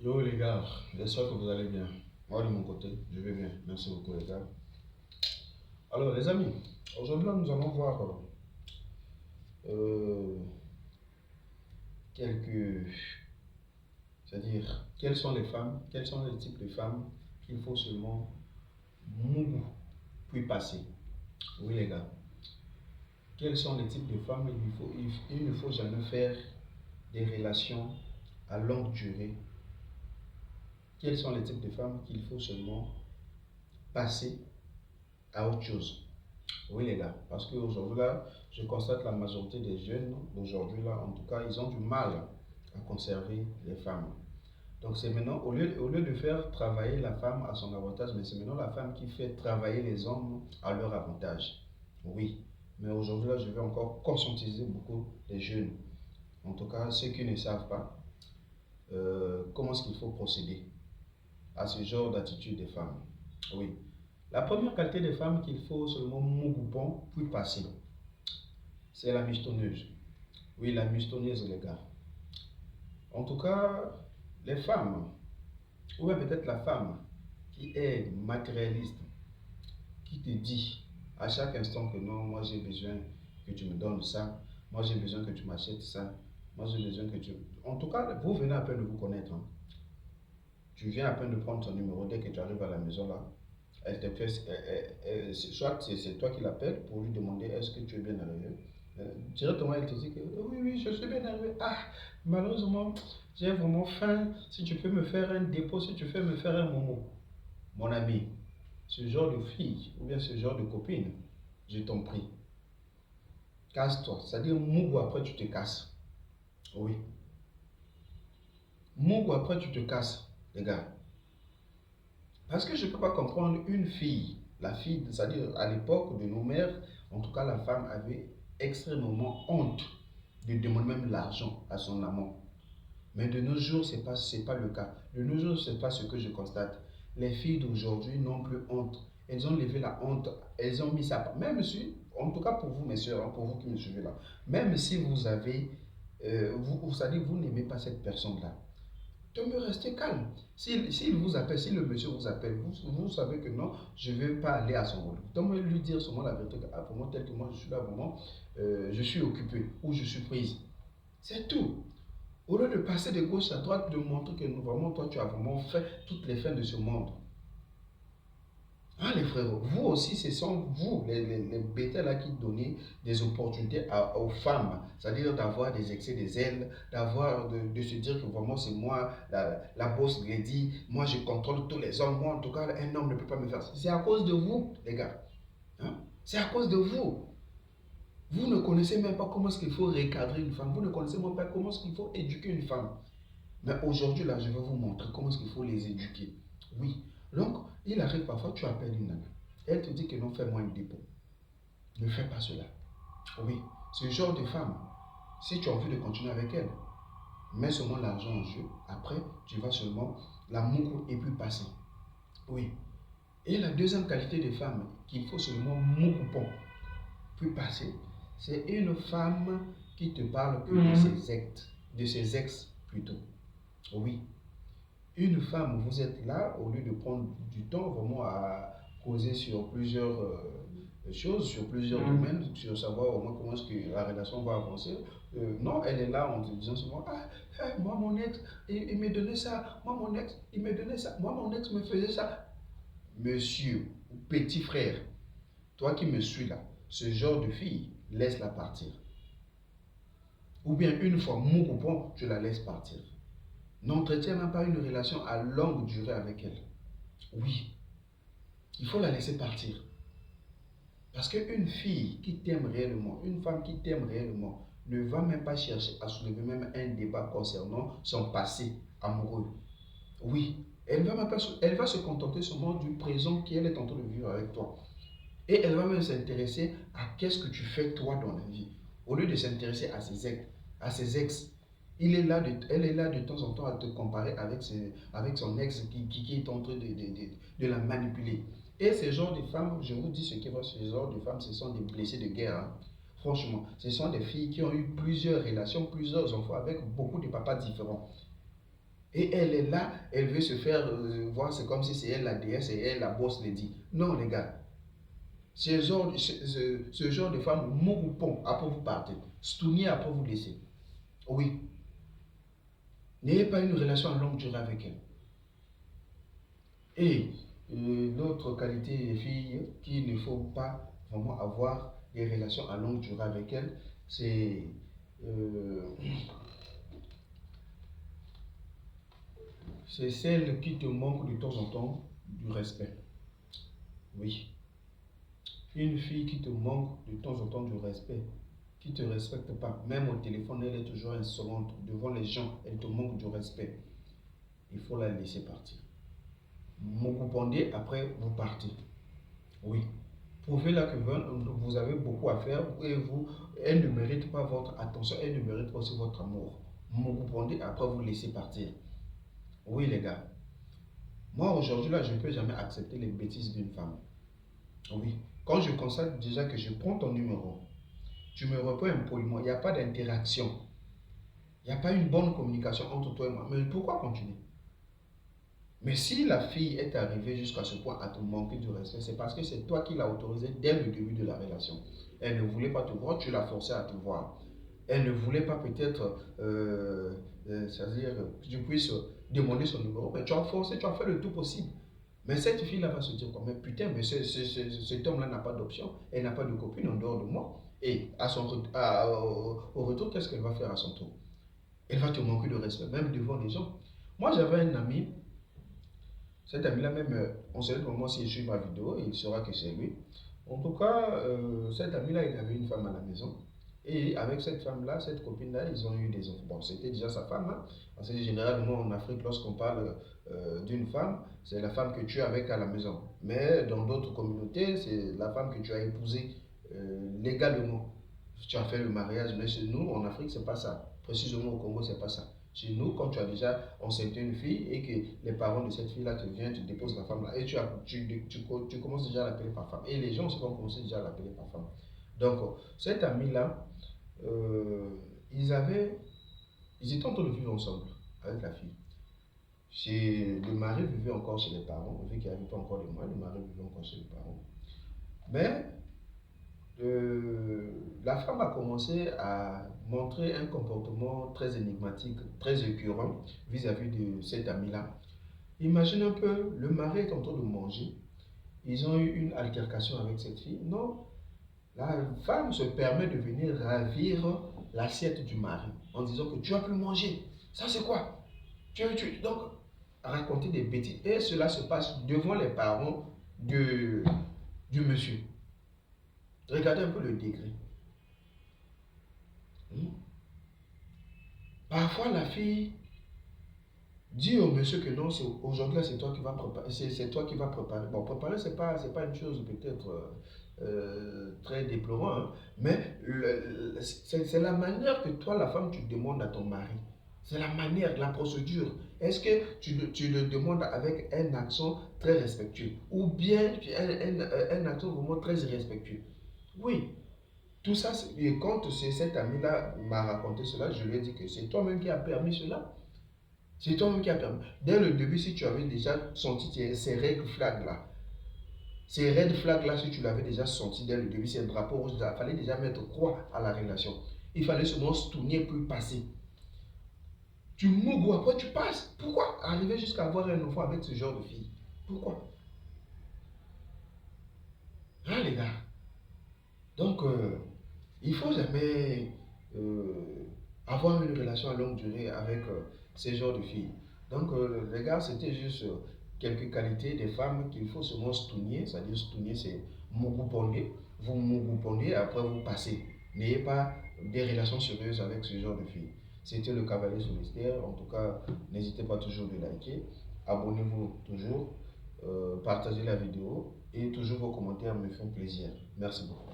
Yo les gars, j'espère que vous allez bien. Moi de mon côté, je vais bien. Merci beaucoup les gars. Alors les amis, aujourd'hui nous allons voir euh, quelques, c'est-à-dire quelles sont les femmes, quels sont les types de femmes qu'il faut seulement mouiller puis passer. Oui les gars, quels sont les types de femmes il ne faut jamais faire des relations à longue durée. Quels sont les types de femmes qu'il faut seulement passer à autre chose. Oui les gars, parce qu'aujourd'hui là, je constate la majorité des jeunes d'aujourd'hui là, en tout cas, ils ont du mal à conserver les femmes. Donc c'est maintenant, au lieu de faire travailler la femme à son avantage, mais c'est maintenant la femme qui fait travailler les hommes à leur avantage. Oui, mais aujourd'hui là, je vais encore conscientiser beaucoup les jeunes, en tout cas ceux qui ne savent pas comment est-ce qu'il faut procéder à ce genre d'attitude des femmes. Oui. La première qualité des femmes qu'il faut seulement mougoupon puis passer, c'est la mistonneuse. Oui, la mistonneuse, les gars. En tout cas, les femmes, ou bien peut-être la femme qui est matérialiste, qui te dit à chaque instant que non, moi j'ai besoin que tu me donnes ça, moi j'ai besoin que tu m'achètes ça, moi j'ai besoin que tu... En tout cas, vous venez à peine de vous connaître. Hein. Tu viens à peine de prendre ton numéro dès que tu arrives à la maison là. Elle te fait, soit c'est toi qui l'appelles pour lui demander est-ce que tu es bien arrivé. Directement, elle te dit que oui, oui, je suis bien arrivé. Ah, malheureusement, j'ai vraiment faim. Si tu peux me faire un dépôt, si tu peux me faire un momo. Mon ami, ce genre de fille ou bien ce genre de copine, je t'en prie, casse-toi. C'est-à-dire, mougou après tu te casses. Oui. Mougou après tu te casses, les gars. Parce que je ne peux pas comprendre une fille, la fille, c'est-à-dire à l'époque de nos mères, en tout cas la femme avait extrêmement honte de demander même l'argent à son amant. Mais de nos jours, ce n'est pas le cas. De nos jours, ce n'est pas ce que je constate. Les filles d'aujourd'hui n'ont plus honte. Elles ont levé la honte, elles ont mis ça. Même si, en tout cas pour vous mes soeurs, hein, pour vous qui me suivez là, même si vous avez, vous savez, vous n'aimez pas cette personne-là, de me rester calme. S'il vous appelle, si le monsieur vous appelle, vous savez que non, je ne vais pas aller à son rôle. Donc, lui dire seulement la vérité, que, ah, vraiment, tel que moi, je suis là, vraiment, je suis occupé ou je suis prise. C'est tout. Au lieu de passer de gauche à droite, de montrer que vraiment, toi, tu as vraiment fait toutes les fins de ce monde. Ah les frères, vous aussi, ce sont vous, les bêtas là qui donnez des opportunités aux femmes, c'est-à-dire d'avoir des excès des ailes, de se dire que vraiment c'est moi, la boss lady, moi je contrôle tous les hommes, moi en tout cas un homme ne peut pas me faire ça. C'est à cause de vous, les gars. Hein? C'est à cause de vous. Vous ne connaissez même pas comment est-ce qu'il faut recadrer une femme, vous ne connaissez même pas comment est-ce qu'il faut éduquer une femme. Mais aujourd'hui là, je vais vous montrer comment est-ce qu'il faut les éduquer. Oui. Donc, il arrive parfois, tu appelles une nana. Elle te dit que non, fais-moi un dépôt. Ne fais pas cela. Oui, ce genre de femme, si tu as envie de continuer avec elle, mets seulement l'argent en jeu. Après, tu vas seulement la moucou et puis passer. Oui. Et la deuxième qualité de femme qu'il faut seulement moucou puis passer, c'est une femme qui te parle que de ses ex plutôt. Oui. Une femme, vous êtes là, au lieu de prendre du temps vraiment à causer sur plusieurs choses, sur plusieurs domaines, sur savoir au moins comment est-ce que la relation va avancer. Non, elle est là en te disant souvent, ah, moi mon ex, il me donnait ça, moi mon ex, il me donnait ça, moi mon ex me faisait ça. Monsieur, petit frère, toi qui me suis là, ce genre de fille, laisse-la partir. Ou bien une fois, mon coupon, tu la laisses partir. N'entretiens même pas une relation à longue durée avec elle. Oui, il faut la laisser partir. Parce qu'une fille qui t'aime réellement, une femme qui t'aime réellement, ne va même pas chercher à soulever même un débat concernant son passé amoureux. Oui, elle va se contenter seulement du présent qu'elle est en train de vivre avec toi. Et elle va même s'intéresser à qu'est-ce que tu fais toi dans la vie. Au lieu de s'intéresser à ses ex. Elle est là de temps en temps à te comparer avec son ex qui est en train de la manipuler. Et ce genre de femmes, je vous dis ce qui va, ce genre de femmes, ce sont des blessés de guerre. Hein. Franchement, ce sont des filles qui ont eu plusieurs relations, plusieurs enfants avec beaucoup de papas différents. Et elle est là, elle veut se faire voir, c'est comme si c'est elle la déesse et elle la boss les dit. Non, les gars. Ce genre de femme, mougupon, après vous partez. Stounier, après vous laissez. Oui. N'ayez pas une relation à longue durée avec elle. Et l'autre qualité des filles qu'il ne faut pas vraiment avoir des relations à longue durée avec elle, euh, c'est celle qui te manque de temps en temps du respect. Oui. Une fille qui te manque de temps en temps du respect, qui ne te respecte pas, même au téléphone, elle est toujours insolente. Devant les gens, elle te manque du respect. Il faut la laisser partir. Moukoupondier, après, vous partez. Oui. Prouvez-là que vous avez beaucoup à faire et elle ne mérite pas votre attention, elle ne mérite pas aussi votre amour. Moukoupondier, après, vous laissez partir. Oui, les gars. Moi, aujourd'hui, là, je ne peux jamais accepter les bêtises d'une femme. Oui. Quand je constate déjà que je prends ton numéro, tu me réponds impoliment, il n'y a pas d'interaction, il n'y a pas une bonne communication entre toi et moi. Mais pourquoi continuer? Mais si la fille est arrivée jusqu'à ce point à te manquer de respect, c'est parce que c'est toi qui l'as autorisé dès le début de la relation. Elle ne voulait pas te voir, tu l'as forcée à te voir. Elle ne voulait pas peut-être, c'est-à-dire que tu puisses demander son numéro, mais tu as forcé, tu as fait le tout possible. Mais cette fille-là va se dire, mais putain, mais cet homme-là n'a pas d'option, elle n'a pas de copine en dehors de moi. Et au retour, qu'est-ce qu'elle va faire à son tour? Elle va te manquer de respect, même devant les gens. Moi, j'avais un ami, cet ami-là même, on sait le moment s'il suit ma vidéo, il saura que c'est lui. En tout cas, cet ami-là, il avait une femme à la maison. Et avec cette femme-là, cette copine-là, ils ont eu des enfants. Bon, c'était déjà sa femme, hein, parce que généralement en Afrique, lorsqu'on parle d'une femme, c'est la femme que tu as avec à la maison. Mais dans d'autres communautés, c'est la femme que tu as épousée légalement. Tu as fait le mariage, mais chez nous, en Afrique, c'est pas ça. Précisément au Congo, c'est pas ça. Chez nous, quand tu as déjà enceinté une fille et que les parents de cette fille-là te viennent, te déposent la femme là, et tu commences déjà à l'appeler par femme. Et les gens vont commencer déjà à l'appeler par femme. Donc, cet ami-là, euh, ils avaient, ils étaient en train de vivre ensemble avec la fille. Le mari vivait encore chez les parents, vu qu'il n'y avait pas encore de moyens, le mari vivait encore chez les parents. Mais la femme a commencé à montrer un comportement très énigmatique, très écœurant vis-à-vis de cet ami-là. Imagine un peu, le mari est en train de manger, ils ont eu une altercation avec cette fille. Non, la femme se permet de venir ravir l'assiette du mari en disant que tu as pu manger. Ça c'est quoi? Donc, raconter des bêtises. Et cela se passe devant les parents du monsieur. Regardez un peu le degré. Parfois, la fille dit au monsieur que non, aujourd'hui, c'est toi qui vas préparer. C'est toi qui vas préparer. Bon, préparer, c'est pas une chose peut-être très déplorant, hein, mais c'est la manière que toi, la femme, tu demandes à ton mari. C'est la manière, la procédure. Est-ce que tu le demandes avec un accent très respectueux ou bien un accent vraiment très irrespectueux? Oui, tout ça, et quand cet ami-là m'a raconté cela, je lui ai dit que c'est toi-même qui as permis cela. C'est toi-même qui as permis. Dès le début, si tu avais déjà senti ces red flags-là, si tu l'avais déjà senti dès le début, ces drapeaux rouges, il fallait déjà mettre croix à la relation. Il fallait seulement se tourner puis passer. Tu mougou, après tu passes. Pourquoi arriver jusqu'à avoir un enfant avec ce genre de fille? Pourquoi? Hein, les gars? Donc, il ne faut jamais avoir une relation à longue durée avec ces genres de filles. Donc, les gars, c'était juste quelques qualités des femmes qu'il faut seulement stounier. C'est-à-dire, stounier, c'est mougouponner. Vous mougouponner, après vous passez. N'ayez pas des relations sérieuses avec ce genre de filles. C'était le Cavalier Solitaire. En tout cas, n'hésitez pas toujours de liker. Abonnez-vous toujours. Partagez la vidéo. Et toujours vos commentaires me font plaisir. Merci beaucoup.